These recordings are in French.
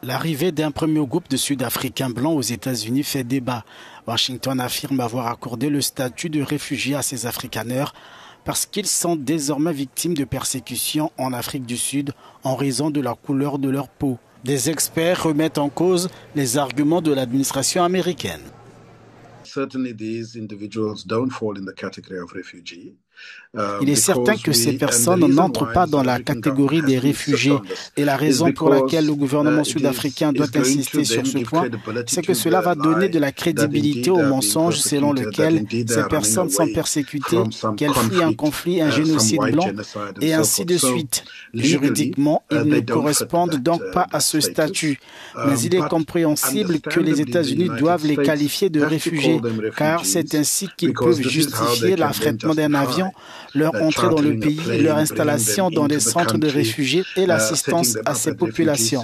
L'arrivée d'un premier groupe de Sud-Africains blancs aux États-Unis fait débat. Washington affirme avoir accordé le statut de réfugié à ces Afrikaners parce qu'ils sont désormais victimes de persécutions en Afrique du Sud en raison de la couleur de leur peau. Des experts remettent en cause les arguments de l'administration américaine. Il est certain que ces personnes n'entrent pas dans la catégorie des réfugiés. Et la raison pour laquelle le gouvernement sud-africain doit insister sur ce point, c'est que cela va donner de la crédibilité au mensonge selon lequel ces personnes sont persécutées, qu'elles fuient un conflit, un génocide blanc, et ainsi de suite. Juridiquement, ils ne correspondent donc pas à ce statut. Mais il est compréhensible que les États-Unis doivent les qualifier de réfugiés, car c'est ainsi qu'ils peuvent justifier l'affrètement d'un avion, leur entrée dans le pays, leur installation dans des centres de réfugiés et l'assistance à ces populations.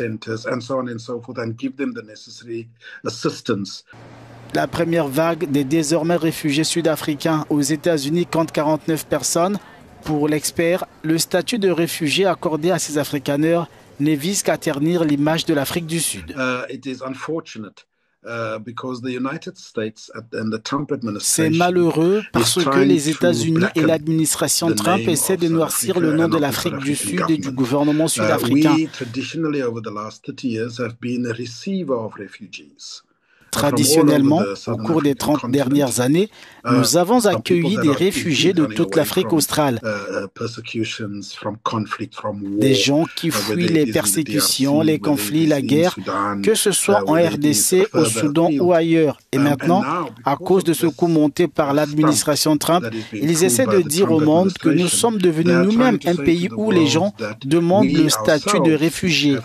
La première vague des désormais réfugiés sud-africains aux États-Unis compte 49 personnes. Pour l'expert, le statut de réfugié accordé à ces Afrikaners ne vise qu'à ternir l'image de l'Afrique du Sud. C'est malheureux parce que les États-Unis et l'administration Trump essaient de noircir le nom de l'Afrique du Sud et du gouvernement sud-africain. Traditionnellement, au cours des 30 dernières années, nous avons accueilli des réfugiés de toute l'Afrique australe. Des gens qui fuient les persécutions, les conflits, la guerre, que ce soit en RDC, au Soudan ou ailleurs. Et maintenant, à cause de ce coup monté par l'administration Trump, ils essaient de dire au monde que nous sommes devenus nous-mêmes un pays où les gens demandent le statut de réfugié.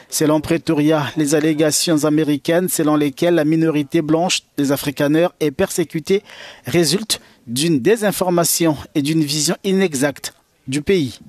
Selon Pretoria, les allégations américaines selon lesquelles la minorité blanche des Afrikaners est persécutée résultent d'une désinformation et d'une vision inexacte du pays.